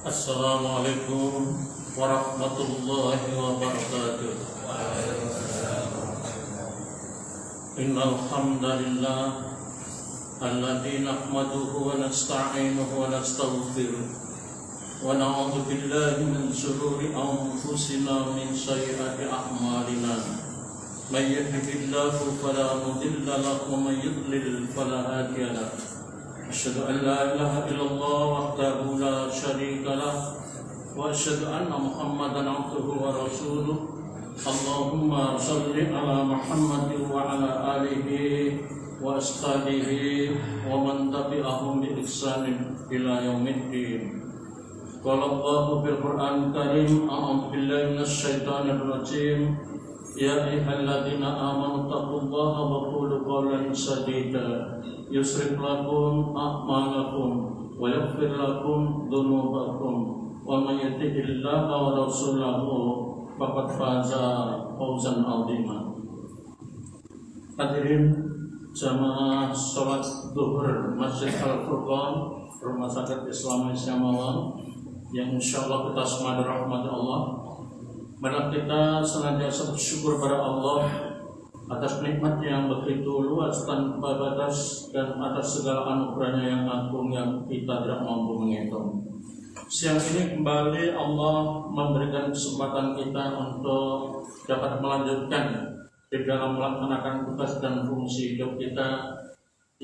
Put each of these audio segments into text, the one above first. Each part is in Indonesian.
Assalamualaikum warahmatullahi wabarakatuh. Innal hamdalillah alladzi nahmaduhu wa nasta'inuhu wa nastaghfiruh wa na'udzu billahi min shururi anfusina min sayyiati a'malina. May yahdihillahu fala mudilla lahu wa may yudlil fala hadiya lahu. Asyhadu an la ilaha illallah wahdahu la syarika lah wa asyhadu anna Muhammadan abduhu wa rasuluh. Allahumma shalli ala Muhammadin wa ala alihi wa ashabihi wa man tabi'ahum bi ihsanin ila yaumiddin. Qala Allahu fil Qur'anil Karim, a'udzu billahi minasy syaithanir rajim. Ya ayyuhalladzina amanu taqullaha wa qulu qawlan sadida yusrif lakum a'malakum wa yaghfir lakum dzunubakum wa may yuti'illaha wa rasulahu faqad faza fawzan 'azima. Hadirin jamaah salat zuhur Masjid Al-Furqan Rumah Sakit Islam Indonesia Malang yang insyaallah kita semua dirahmati Allah. Mari kita senantiasa bersyukur pada Allah atas nikmat yang begitu luas tanpa batas dan atas segala anugerahnya yang agung yang kita tidak mampu menghitung. Siang ini kembali Allah memberikan kesempatan kita untuk dapat melanjutkan di dalam melaksanakan tugas dan fungsi hidup kita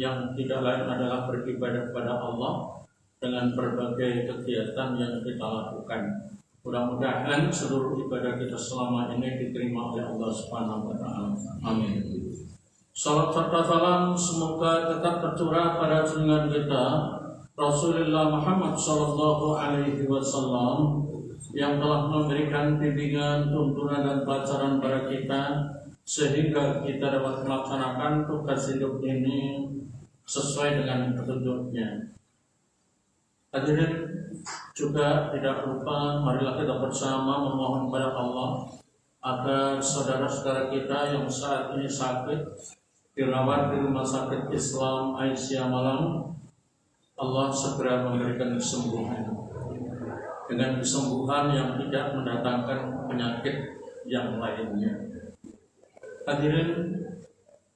yang tidak lain adalah beribadah kepada Allah dengan berbagai kegiatan yang kita lakukan. Mudah-mudahan seluruh ibadah kita selama ini diterima oleh Allah Subhanahu wa taala. Amin. Salam serta salam semoga tetap tercurah pada junjungan kita Rasulullah Muhammad sallallahu alaihi wasallam yang telah memberikan bimbingan, tuntunan dan pelajaran pada kita sehingga kita dapat melaksanakan tugas hidup ini sesuai dengan petunjuknya. Hadirin juga tidak lupa marilah kita bersama memohon kepada Allah agar saudara-saudara kita yang saat ini sakit dirawat di Rumah Sakit Islam Aisyah Malang, Allah segera memberikan kesembuhan dengan kesembuhan yang tidak mendatangkan penyakit yang lainnya. Hadirin,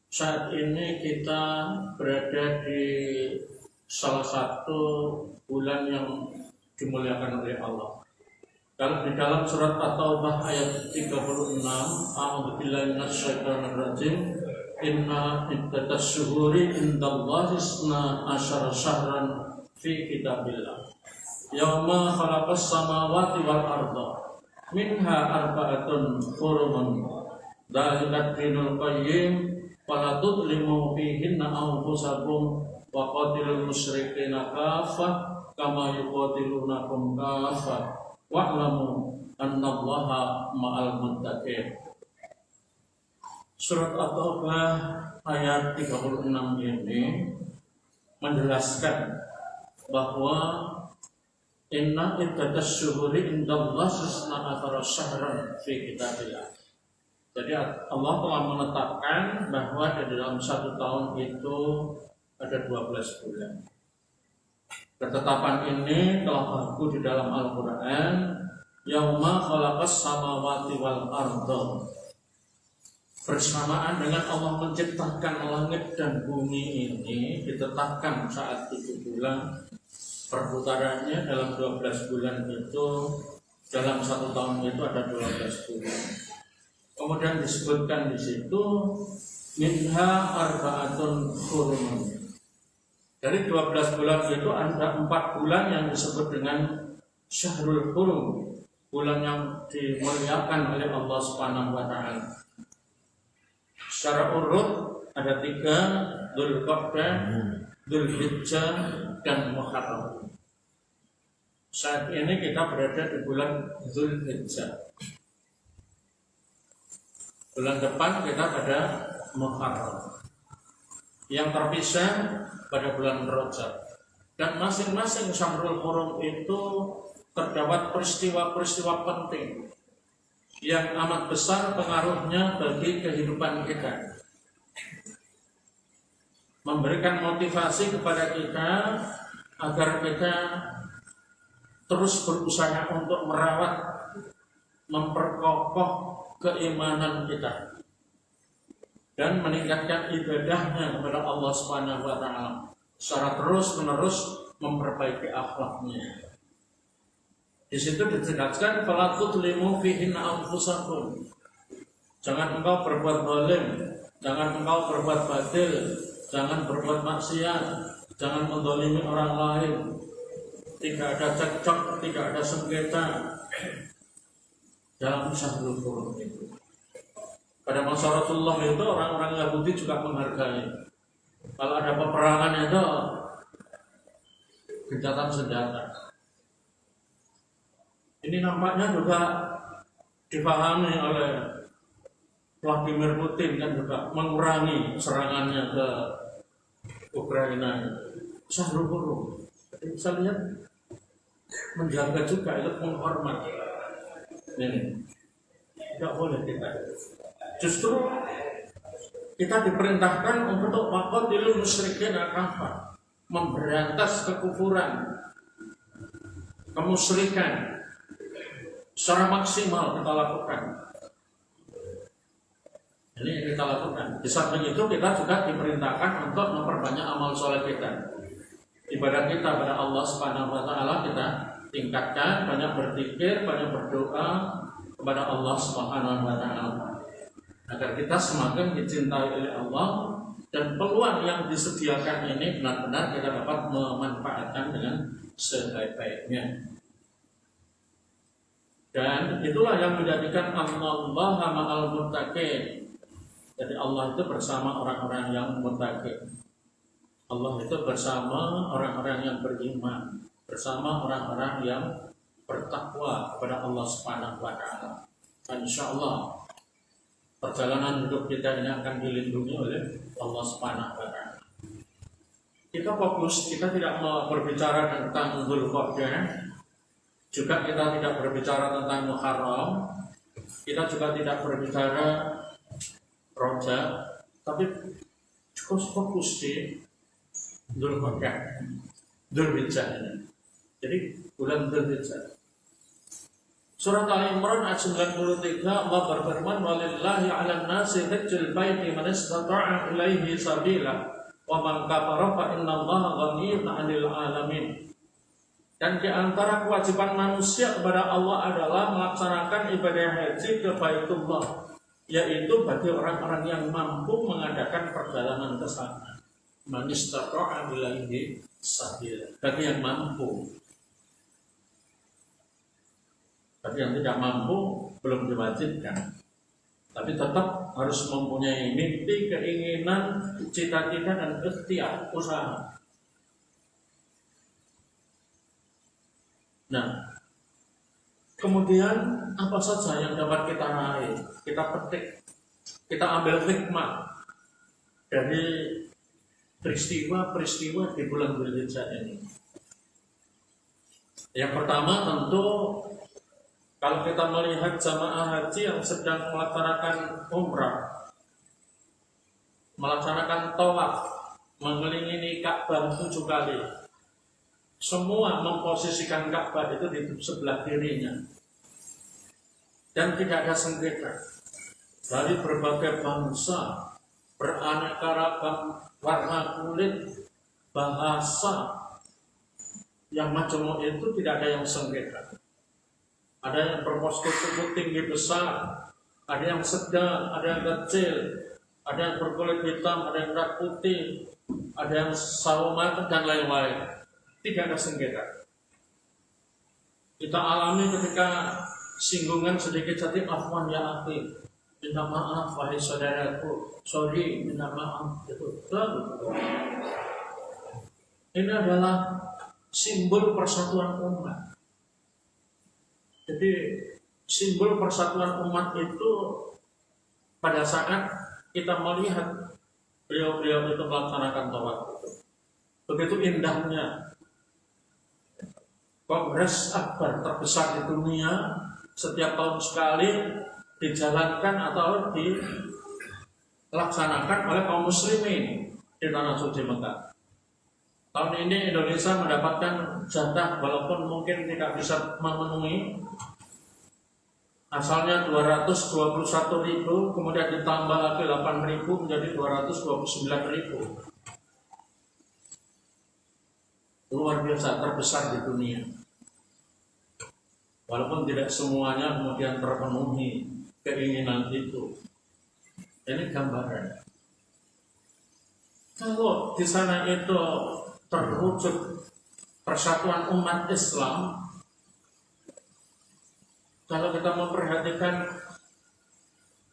saat ini kita berada di salah satu bulan yang dimuliakan oleh Allah. Kalau di dalam surat At-Taubah ayat 36, a'udzu billahi minasyaitonir rajim, inna iddatas syuhuri indallahi isna asyara syahran fi kitabillah yauma khalaqas samawati wal arda minha arba'atun hurumun dzalikat dinul qayyim fala tudlimu fihinna anfusakum wa qatilul musyrikina kafah kama yuqatilunakum kafah wa'lamu annallaha ma'al muttaqin. Surat At-Taubah ayat 36 ini menjelaskan bahwa inna iddatas syuhuri indallahi isna asyara syahran fi kitabillah. Jadi Allah telah menetapkan bahwa di dalam satu tahun itu ada 12 bulan. Ketetapan ini telah berlaku di dalam Al-Quran. Yauma khalaqas samawati wal arda. Bersamaan dengan Allah menciptakan langit dan bumi ini ditetapkan saat 7 bulan. Perputarannya dalam 12 bulan itu, dalam satu tahun itu ada 12 bulan. Kemudian disebutkan di situ minha arba'atun hurumun. Dari 12 bulan itu ada 4 bulan yang disebut dengan Syahrul Hurum, bulan yang dimuliakan oleh Allah Subhanahu wa taala. Secara urut ada 3, Dzulqa'dah, Dzulhijjah dan Muharram. Saat ini kita berada di bulan Dzulhijjah. Bulan depan kita pada Muharram. Yang terpisah pada bulan Rajab. Dan masing-masing Syahrul Hurum itu terdapat peristiwa-peristiwa penting yang amat besar pengaruhnya bagi kehidupan kita. Memberikan motivasi kepada kita agar kita terus berusaha untuk merawat, memperkokoh keimanan kita dan meningkatkan ibadahnya kepada Allah Subhanahu wa taala secara terus-menerus memperbaiki akhlaknya. Di situ ditegaskan fala tudlimu fihinna anfusakum. Jangan engkau berbuat zalim, jangan engkau berbuat batil, jangan berbuat maksiat, jangan menzalimi orang lain. Tidak ada cekcok, tidak ada sengketa dalam Syahrul Quran itu. Pada masa Rasulullah itu orang-orang Yahudi juga menghargai. Kalau ada peperangan itu gencatan senjata. Ini nampaknya juga dipahami oleh Vladimir Putin kan juga mengurangi serangannya ke Ukraina. Syahrul Quran. Jadi bisa lihat menjaga juga itu menghormati. Ini tidak boleh kita. Justru kita diperintahkan untuk waqatilul musyrikin kafah, memberantas kekufuran, kemusyrikan secara maksimal kita lakukan. Ini yang kita lakukan. Di samping itu kita juga diperintahkan untuk memperbanyak amal soleh kita. Ibadah kita pada Allah Subhanahu wa taala kita tingkatkan, banyak berzikir, banyak berdoa kepada Allah Subhanahu wa taala agar kita semakin dicintai oleh Allah dan peluang yang disediakan ini benar-benar kita dapat memanfaatkan dengan sebaik-baiknya. Dan itulah yang menjadikan Allah ma'al muttaqin. Jadi Allah itu bersama orang-orang yang muttaqin. Allah itu bersama orang-orang yang beriman, bersama orang-orang yang bertakwa kepada Allah Subhanahu wa taala. Insyaallah perjalanan hidup kita ini akan dilindungi oleh Allah Subhanahu wa taala. Kita fokus, kita tidak mau berbicara tentang Dzulqa'dah, juga kita tidak berbicara tentang Muharram, kita juga tidak berbicara Rajab, tapi cukup fokus di Dzulqa'dah, Dzulhijjah ini. Jadi bulan Dzulhijjah. Surat Al-Imran ayat 93 Allah berfirman walillahi 'alan nasi hajjul baiti man istata'a ilaihi sabila wa man kafara fa innallaha ghaniyyun 'anil 'alamin. Dan di antara kewajiban manusia kepada Allah adalah melaksanakan ibadah haji ke Baitullah, yaitu bagi orang-orang yang mampu mengadakan perjalanan ke sana. Man istata'a ilaihi sabila, bagi yang mampu. Tapi yang tidak mampu belum diwajibkan. Tapi tetap harus mempunyai mimpi, keinginan, cita-cita dan ikhtiar, usaha. Nah, kemudian apa saja yang dapat kita raih, kita petik, kita ambil hikmah dari peristiwa-peristiwa di bulan Dzulhijjah ini. Yang pertama tentu kalau kita melihat jamaah haji yang sedang melaksanakan umrah, melaksanakan tawaf, mengelilingi Ka'bah 7 kali, semua memposisikan Ka'bah itu di sebelah kirinya, dan tidak ada sengketa dari berbagai bangsa, beraneka ragam warna kulit, bahasa yang macam itu tidak ada yang sengketa. Ada yang berpostur tubuh tinggi besar, ada yang sedang, ada yang kecil, ada yang berkulit hitam, ada yang kulit putih, ada yang sawo matang dan lain-lain. Tidak ada sengketa. Kita alami ketika singgungan sedikit saja, afwan ya akhi, minta maaf wahai saudaraku, sorry, minta maaf. Itu ini adalah simbol persatuan umat. Jadi simbol persatuan umat itu pada saat kita melihat beliau-beliau itu melaksanakan tawaf itu. Begitu indahnya Kongres Akbar terbesar di dunia, setiap tahun sekali dijalankan atau dilaksanakan oleh kaum muslimin di tanah suci Mekah. Tahun ini Indonesia mendapatkan jatah walaupun mungkin tidak bisa memenuhi. Asalnya 221.000, kemudian ditambah lagi 8.000 menjadi 229.000. Luar biasa, terbesar di dunia. Walaupun tidak semuanya kemudian terpenuhi keinginan itu. Ini gambaran. Kalau di sana itu terwujud persatuan umat Islam, kalau kita memperhatikan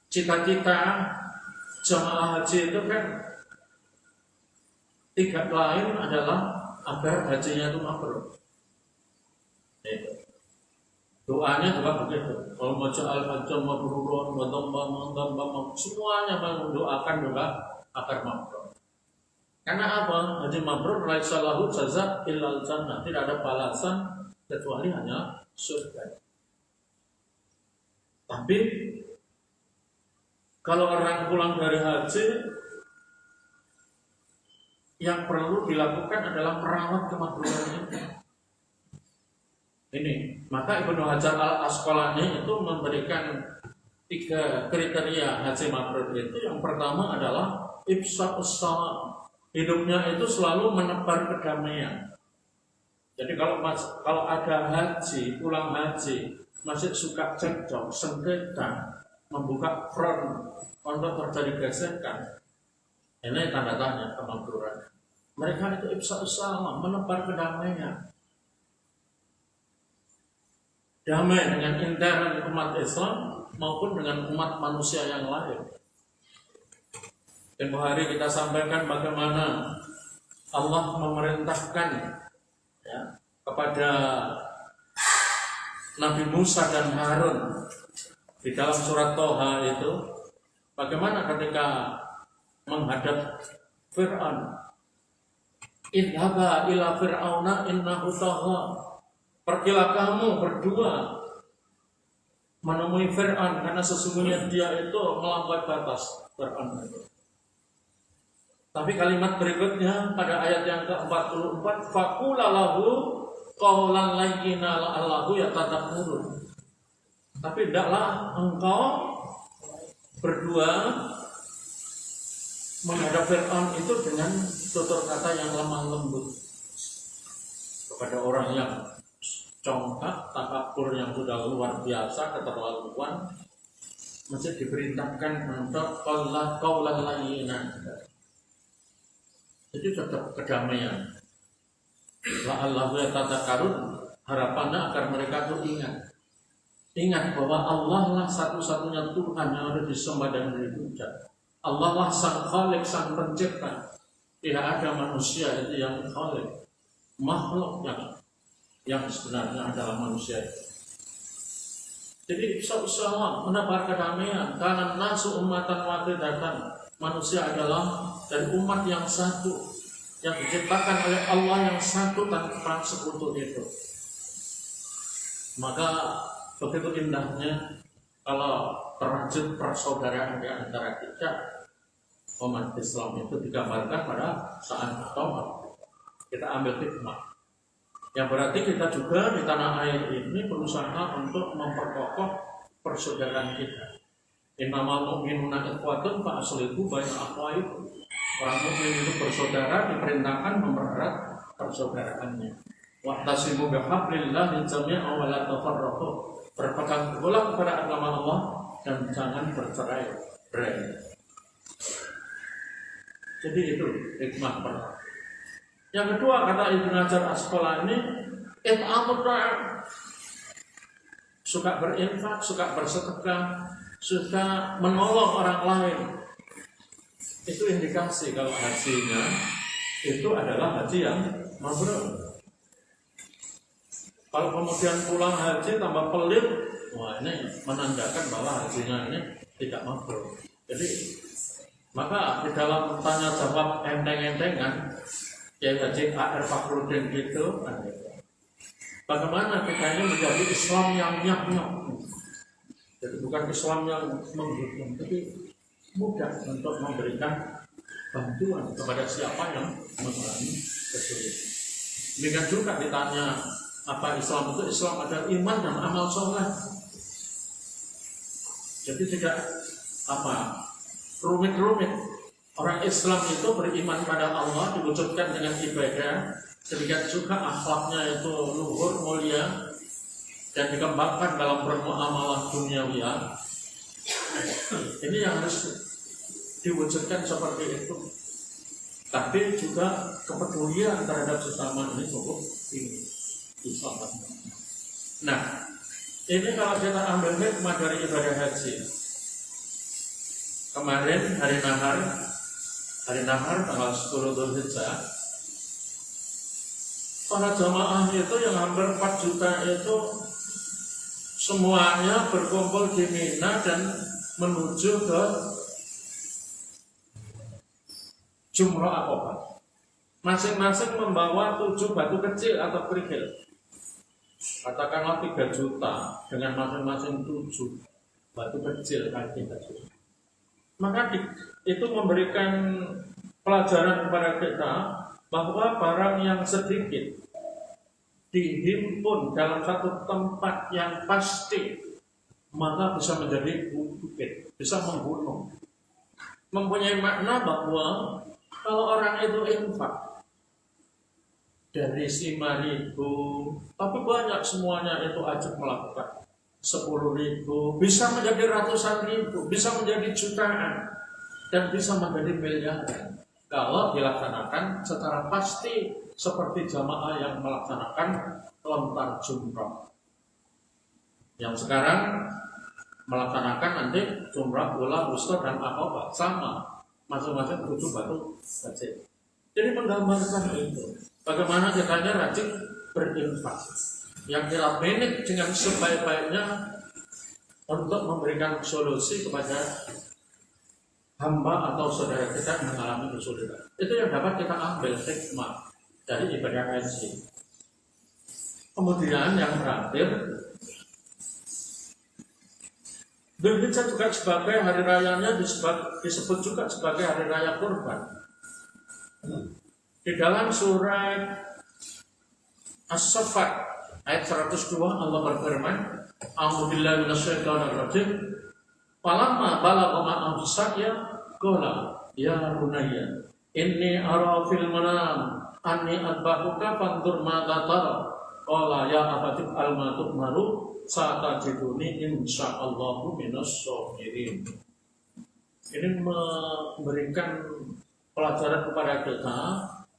cita-cita jamaah haji itu kan tiga lain adalah agar hajinya itu mabrur. Doanya juga begitu. Kalau maja'al hajjam mabrurun wa dhamma semuanya mendoakan juga agar mabrur. Karena apa? Haji mabrur laisa lahu jaza illal jannah. Tidak ada balasan kecuali hanya surga. Tapi kalau orang pulang dari haji, yang perlu dilakukan adalah merawat kemabruran ini. Maka Ibnu Hajar Al-Asqalani itu memberikan 3 kriteria haji mabrur itu. Yang pertama adalah ifsha'us salam. Hidupnya itu selalu menebar kedamaian. Jadi kalau ada haji, pulang haji, masih suka cekcok, sengketa, membuka front untuk terjadi gesekan, ini tanda tanya kemabruran. Mereka itu ifsha'us salam, menebar kedamaian. Damai dengan intern umat Islam maupun dengan umat manusia yang lain. Tempoh hari kita sampaikan bagaimana Allah memerintahkan kepada Nabi Musa dan Harun di dalam surat Toha itu, bagaimana ketika menghadap Fir'aun, idhaba ila fir'auna innahu tagha. Pergilah kamu berdua menemui Fir'aun karena sesungguhnya dia itu melampaui batas. Fir'aun itu. Tapi kalimat berikutnya pada ayat yang ke-44, faqula lahu qawlan layyina la'allahu yatadakkarun. Tapi tidaklah engkau berdua menghadap Fir'aun itu dengan tutur kata yang lemah lembut. Kepada orang yang congkak, takabur yang sudah luar biasa, keterlaluan, mesti diperintahkan untuk qawlan layyina. Jadi tetap kedamaian. La'allahu yatadakkarun, harapannya agar mereka itu ingat bahwa Allah lah satu-satunya Tuhan yang harus disembah dan dipuja. Allah lah sang khalik, sang pencipta. Tidak ada manusia itu yang khalik. Makhluk yang sebenarnya adalah manusia. Jadi usaha menebar kedamaian. Karena nasu ummatan wahidatan, manusia adalah dari umat yang satu, yang diciptakan oleh Allah yang satu tanpa sekutu itu. Maka begitu indahnya kalau terwujud persaudaraan di antara kita umat Islam itu digambarkan pada saat Tauhid. Kita ambil hikmah. Yang berarti kita juga di tanah air ini berusaha untuk memperkokoh persaudaraan kita. Innamal mu'minuna ikhwatun fa aslihu baina akhawaykum. Orang mukmin itu bersaudara, diperintahkan mempererat persaudaraannya. Wa'tasimu bihablillahi jami'an wa la tafarraqu. Berpegang teguhlah kepada agama Allah dan jangan bercerai-berai. Jadi itu hikmah pertama. Yang kedua, kata Ibnu Hajar Asqalani, it'amut ta'am. Suka berinfak, suka bersedekah, suka menolong orang lain. Itu indikasi kalau hajinya itu adalah haji yang mabrur. Kalau kemudian pulang haji tambah pelit, wah ini menandakan bahwa hajinya ini tidak mabrur. Jadi maka di dalam tanya jawab enteng-entengan ya Haji A.R. Fakhruddin gitu, bagaimana kita ini menjadi Islam yang nyap-nyap. Jadi bukan Islam yang menghukum, tapi mudah untuk memberikan bantuan kepada siapa yang mengalami kesulitan. Demikian juga ditanya apa Islam itu, Islam adalah iman dan amal soleh. Jadi tidak rumit-rumit. Orang Islam itu beriman pada Allah diwujudkan dengan ibadah, demikian juga akhlaknya itu luhur mulia dan dikembangkan dalam bermuamalah duniawiyah. Ini yang harus diwujudkan seperti itu. Tapi juga kepedulian terhadap sesama ini cukup tinggi. Islam. Nah, ini kalau kita ambil hikmah dari ibadah haji. Kemarin hari nahar tanggal 10 Dzulhijjah, para jamaah itu yang hampir 4 juta itu semuanya berkumpul di Mina dan menuju ke Jumrah Aqabah. Masing-masing membawa 7 batu kecil atau kerikil. Katakanlah 3 juta dengan masing-masing 7 batu kecil kan 3 juta. Maka itu memberikan pelajaran kepada kita bahwa barang yang sedikit dihimpun dalam satu tempat yang pasti, maka bisa menjadi bukit, bisa membunuh. Mempunyai makna bahwa kalau orang itu infak dari 5.000, tapi banyak semuanya itu ajak melakukan 10.000, bisa menjadi ratusan ribu, bisa menjadi jutaan, dan bisa menjadi miliaran kalau dilaksanakan secara pasti seperti jamaah yang melaksanakan lontar jumrah. Yang sekarang melaksanakan nanti jumrah, ula, wusta, dan aqabah sama, masing-masing 7 batu kecil. Jadi menggambarkan itu, bagaimana kitanya rajin berinfak yang kita manage dengan sebaik-baiknya untuk memberikan solusi kepada hamba atau saudara kita yang mengalami kesulitan. Itu yang dapat kita ambil hikmah dari ibadah haji. Kemudian yang terakhir, Dzulhijjah juga sebagai hari rayanya disebut juga sebagai hari raya kurban. Di dalam surat As-Saffat ayat 102 Allah berfirman, A'udzubillahi minasyaitonirrajim. Falamma balagha ma'ahu sa'ya qala ya bunayya inni ara fil manam anni adbahuka fanzur madza tara. Qala ya abati al-ma tu'maru satajiduni insyaallahu minas shakirin. Ini memberikan pelajaran kepada kita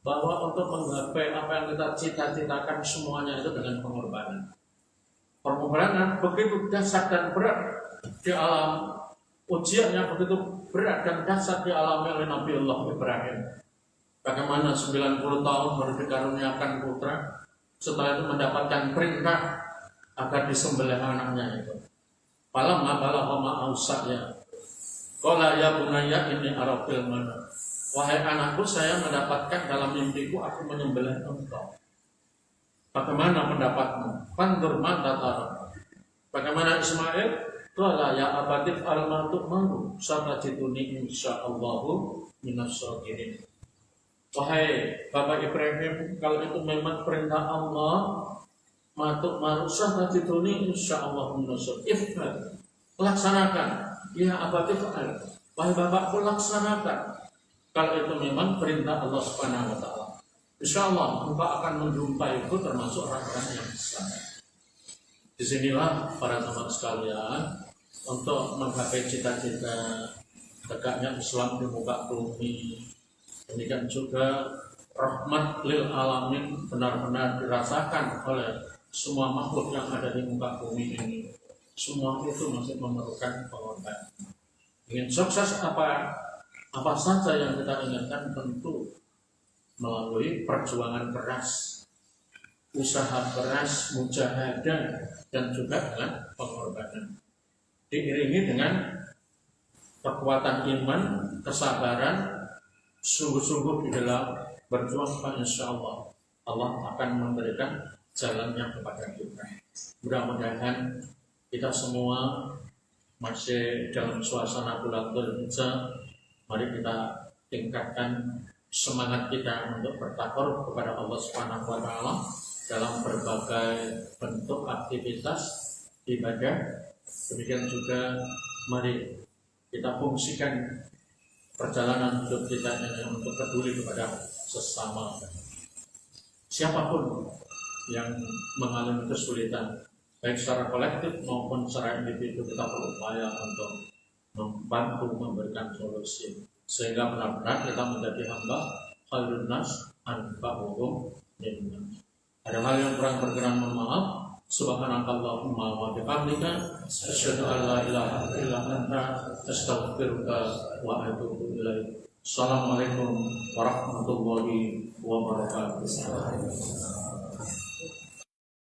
bahwa untuk menggapai apa yang kita cita-citakan semuanya itu dengan pengorbanan. Pengorbanan begitu dahsyat dan berat di alam, ujian yang begitu berat dan dahsyat dialami oleh Nabi Allah Ibrahim. Bagaimana 90 tahun baru dikaruniakan putra, setelah itu mendapatkan perintah agar disembelih anaknya itu. Falamma balagha ma'ahu sa'ya qala ya bunayya inni ara fil manam. Wahai anakku, saya mendapatkan dalam mimpiku aku menyembelih engkau. Bagaimana pendapatmu? Fandur madza tara. Bagaimana Ismail? Qala ya abati al-ma tu'maru satajiduni insyaallahu minas shakirin. Wahai Bapak Ibrahim, kalau itu memang perintah Allah, matuk marusah tajiduni insyaallahu minas shakirin. Laksanakan. Ya abati fa'al. Wahai bapakku, laksanakan. Kalau itu memang perintah Allah Subhanahu wa taala. Insyaallah engkau akan menjumpaiku termasuk orang-orang yang besar. Disinilah para teman sekalian, untuk menggapai cita-cita tegaknya Islam di muka bumi, demikian juga rahmat lil alamin benar-benar dirasakan oleh semua makhluk yang ada di muka bumi ini. Semua itu masih memerlukan pengorbanan. Ingin sukses apa saja yang kita inginkan, tentu melalui perjuangan keras, usaha keras, mujahadah, dan juga dengan pengorbanan. Diiringi dengan kekuatan iman, kesabaran, sungguh-sungguh di dalam berjuang, insya Allah akan memberikan jalannya kepada kita. Mudah-mudahan kita semua masih dalam suasana bulan Dzulhijjah. Mari kita tingkatkan semangat kita untuk bertakwa kepada Allah Subhanahu wa taala dalam berbagai bentuk aktivitas ibadah. Demikian juga mari kita fungsikan perjalanan hidup kita ini untuk peduli kepada sesama. Siapapun yang mengalami kesulitan, baik secara kolektif maupun secara individu, kita berupaya untuk membantu memberikan solusi sehingga benar-benar kita menjadi hamba khairun nas anfa'uhum linnas. Ada hal yang kurang berkenan, mohon maaf. Subhanakallahumma wa bihamdika asyhadu an la ilaha illa anta astaghfiruka wa atubu ilaik. Assalamualaikum warahmatullahi wabarakatuh.